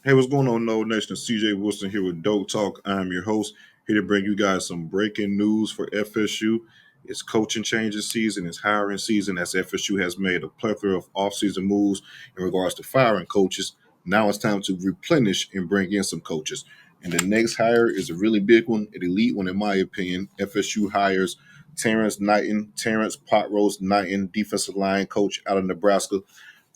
Hey, what's going on, No Nation? CJ Wilson here with DoakTalk. I'm your host, here to bring you guys some breaking news for FSU. It's coaching changes season, it's hiring season, as FSU has made a plethora of offseason moves in regards to firing coaches. Now it's time to replenish and bring in some coaches. And the next hire is a really big one, an elite one, in my opinion. FSU hires Terrance Knighton, Terrance Pot Roast Knighton, defensive line coach out of Nebraska.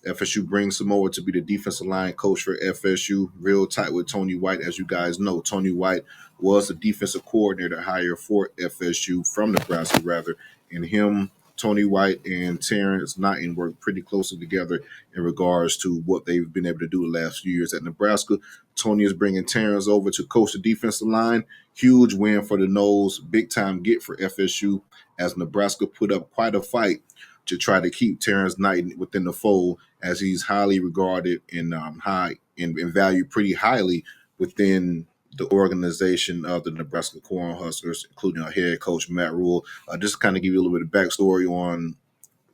FSU brings him over to be the defensive line coach for FSU. Real tight with Tony White, as you guys know. Tony White was the defensive coordinator hired for FSU from Nebraska, rather. And him, Tony White, and Terrance Knighton worked pretty closely together in regards to what they've been able to do the last few years at Nebraska. Tony is bringing Terrance over to coach the defensive line. Huge win for the Noles. Big time get for FSU as Nebraska put up quite a fight to try to keep Terrance Knighton within the fold, as he's highly regarded and high and valued pretty highly within the organization of the Nebraska Cornhuskers, including our head coach Matt Rule. Just to kind of give you a little bit of backstory on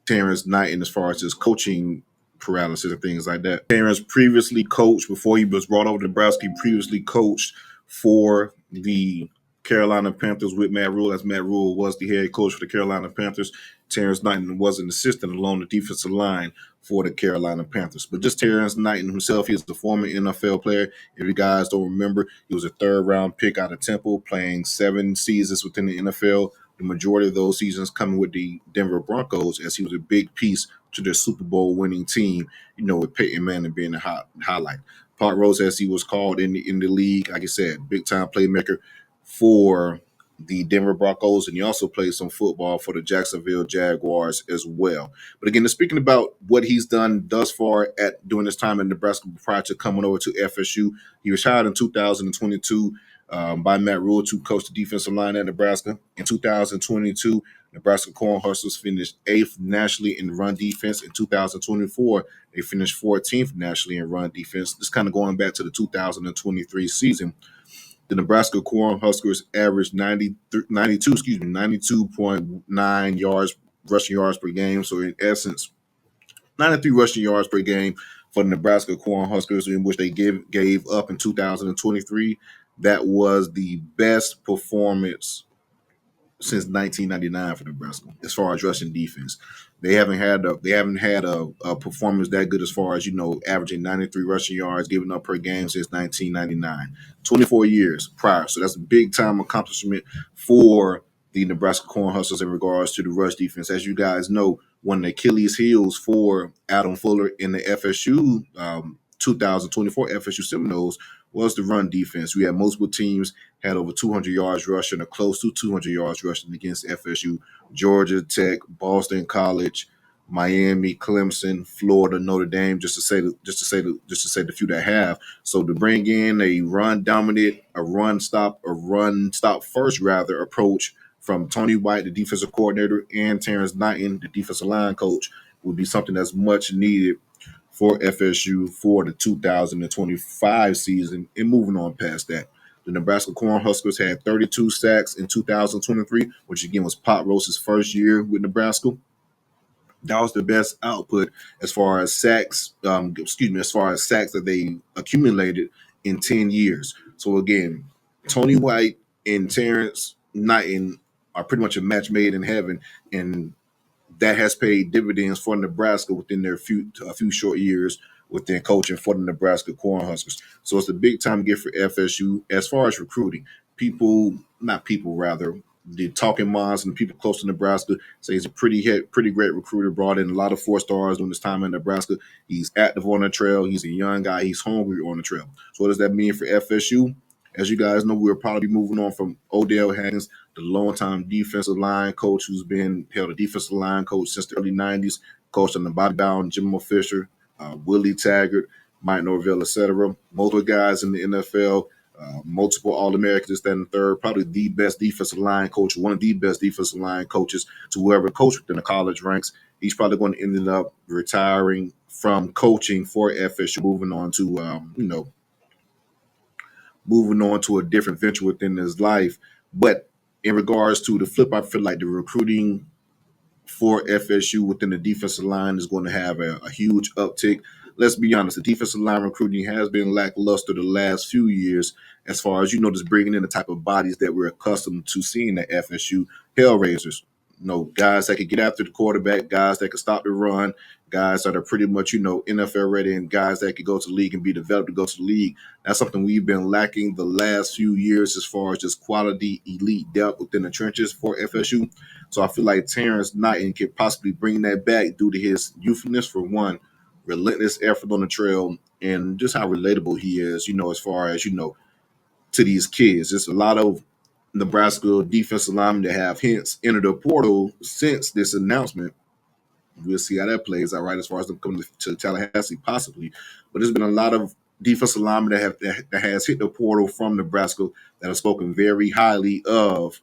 Terrance Knighton as far as his coaching paralysis and things like that. Terrance previously coached, before he was brought over to Nebraska, he previously coached for the Carolina Panthers with Matt Rule, as Matt Rule was the head coach for the Carolina Panthers. Terrance Knighton was an assistant along the defensive line for the Carolina Panthers. But just Terrance Knighton himself, he is the former NFL player. If you guys don't remember, he was a third-round pick out of Temple, playing 7 seasons within the NFL. The majority of those seasons coming with the Denver Broncos, as he was a big piece to their Super Bowl winning team, with Peyton Manning being the highlight. Pot Rose, as he was called in the league, like I said, big-time playmaker for the Denver Broncos, and he also played some football for the Jacksonville Jaguars as well. But again, speaking about what he's done thus far during his time in Nebraska prior to coming over to FSU, he was hired in 2022 by Matt Rule to coach the defensive line at Nebraska. In 2022, Nebraska Cornhuskers finished 8th nationally in run defense. In 2024, they finished 14th nationally in run defense. This kind of going back to the 2023 season. The Nebraska Cornhuskers averaged 92.9 yards, rushing yards per game. So in essence, 93 rushing yards per game for the Nebraska Cornhuskers, in which they gave up in 2023. That was the best performance since 1999 for Nebraska as far as rushing defense. They haven't had a performance that good as far as averaging 93 rushing yards given up per game since 1999, 24 years prior. So that's a big time accomplishment for the Nebraska Cornhuskers in regards to the rush defense. As you guys know, one of the Achilles heels for Adam Fuller in the FSU 2024 FSU Seminoles was the run defense. We had multiple teams had over 200 yards rushing or close to 200 yards rushing against FSU. Georgia Tech, Boston College, Miami, Clemson, Florida, Notre Dame, just to say the few that have. So to bring in a run stop first rather approach from Tony White, the defensive coordinator, and Terrance Knighton, the defensive line coach, would be something that's much needed for FSU for the 2025 season. And moving on past that, the Nebraska Cornhuskers had 32 sacks in 2023, which again was Pot Roast's first year with Nebraska. That was the best output as far as sacks. As far as sacks that they accumulated in 10 years. So again, Tony White and Terrance Knighton are pretty much a match made in heaven, and that has paid dividends for Nebraska within a few short years within coaching for the Nebraska Cornhuskers. So it's a big time gift for FSU as far as recruiting. The talking minds and the people close to Nebraska say he's a pretty great recruiter, brought in a lot of 4-stars during his time in Nebraska. He's active on the trail. He's a young guy. He's hungry on the trail. So what does that mean for FSU? As you guys know, we'll probably be moving on from Odell Haggins, the longtime defensive line coach who's been held a defensive line coach since the early 90s, coached under Bobby Bowden, Jimmo Fisher, Willie Taggart, Mike Norvell, etc. Multiple guys in the NFL, multiple All-Americans, that and third, probably the best defensive line coach, one of the best defensive line coaches to whoever coached within the college ranks. He's probably going to end up retiring from coaching for FSU, moving on to a different venture within his life. But in regards to the flip, I feel like the recruiting for FSU within the defensive line is going to have a huge uptick. let's be honest, the defensive line recruiting has been lackluster the last few years as far as, just bringing in the type of bodies that we're accustomed to seeing at FSU. Hellraisers, guys that could get after the quarterback, guys that could stop the run, guys that are pretty much, NFL ready, and guys that could go to the league and be developed to go to the league. That's something we've been lacking the last few years as far as just quality elite depth within the trenches for FSU. So I feel like Terrance Knighton could possibly bring that back due to his youthfulness, for one, relentless effort on the trail, and just how relatable he is, as far as, to these kids. There's a lot of Nebraska defensive linemen that have hence entered the portal since this announcement. We'll see how that plays out, right, as far as them coming to Tallahassee, possibly. But there's been a lot of defensive linemen that has hit the portal from Nebraska that have spoken very highly of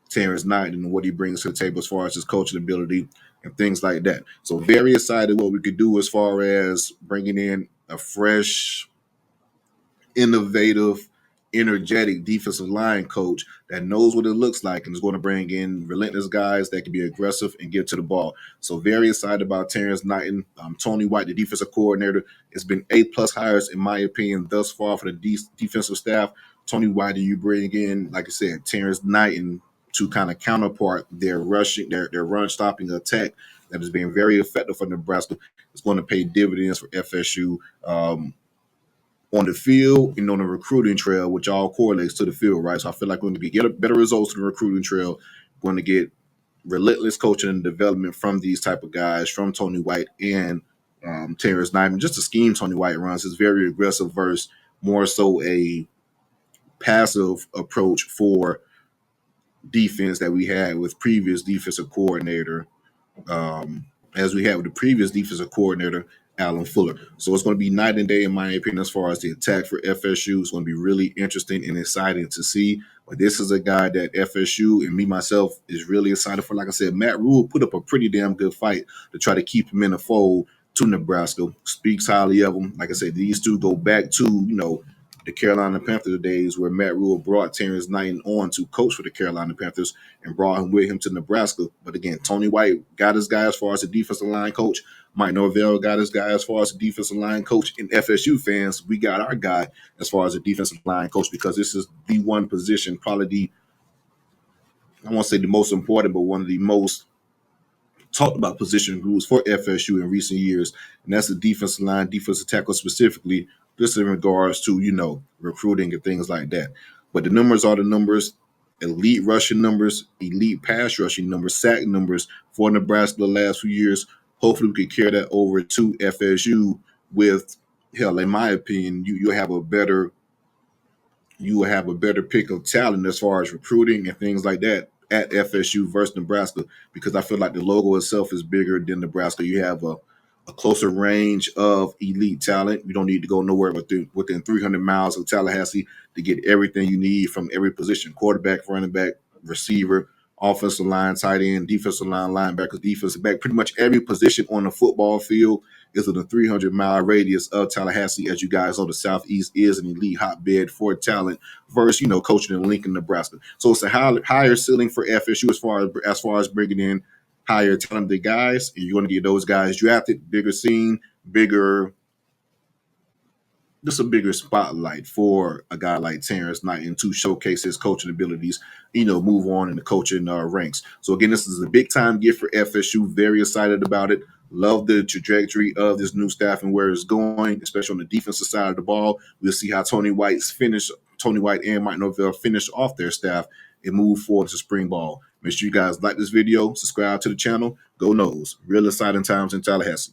Terrance Knighton and what he brings to the table as far as his coaching ability and things like that. So very excited what we could do as far as bringing in a fresh, innovative, energetic defensive line coach that knows what it looks like and is going to bring in relentless guys that can be aggressive and get to the ball. So very excited about Terrance Knighton. Tony White, the defensive coordinator, has been A+ hires in my opinion thus far for the defensive staff. Tony White, and you bring in, like I said, Terrance Knighton to kind of counterpart their rushing, their run stopping attack that has been very effective for Nebraska. It's going to pay dividends for FSU. On the field and on the recruiting trail, which all correlates to the field, right? So I feel like we're going to get better results in the recruiting trail. We're going to get relentless coaching and development from these type of guys, from Tony White and Terrance Knighton. Just the scheme Tony White runs is very aggressive versus more so a passive approach for defense that we had with previous defensive coordinator, as we had with the previous defensive coordinator, Alan Fuller. So it's going to be night and day, in my opinion, as far as the attack for FSU. It's going to be really interesting and exciting to see. But this is a guy that FSU and me, myself, is really excited for. Like I said, Matt Rhule put up a pretty damn good fight to try to keep him in the fold to Nebraska. Speaks highly of him. Like I said, these two go back to, the Carolina Panthers days where Matt Rhule brought Terrance Knighton on to coach for the Carolina Panthers and brought him with him to Nebraska. But again, Tony White got his guy as far as the defensive line coach. Mike Norvell got his guy as far as the defensive line coach. And FSU fans, we got our guy as far as the defensive line coach, because this is the one position, probably I won't say the most important, but one of the most talked about position groups for FSU in recent years, and that's the defensive line, defensive tackle specifically, just in regards to, recruiting and things like that. But the numbers are the numbers: elite rushing numbers, elite pass rushing numbers, sack numbers for Nebraska the last few years. Hopefully we can carry that over to FSU with, hell, in my opinion, you have a better pick of talent as far as recruiting and things like that at FSU versus Nebraska, because I feel like the logo itself is bigger than Nebraska. You have a closer range of elite talent. You don't need to go nowhere within 300 miles of Tallahassee to get everything you need from every position: quarterback, running back, receiver, offensive line, tight end, defensive line, linebackers, defensive back. Pretty much every position on the football field is in a 300-mile radius of Tallahassee. As you guys know, the Southeast is an elite hotbed for talent versus, coaching in Lincoln, Nebraska. So it's a higher ceiling for FSU as far as bringing in higher talented guys, and you're going to get those guys drafted, bigger scene, just a bigger spotlight for a guy like Terrance Knighton to showcase his coaching abilities, move on in the coaching ranks. So again, this is a big time gift for FSU. Very excited about it. Love the trajectory of this new staff and where it's going, especially on the defensive side of the ball. We'll see how Tony White and Mike Norvell finish off their staff and move forward to spring ball. Make sure you guys like this video, subscribe to the channel. Go Noles. Real exciting times in Tallahassee.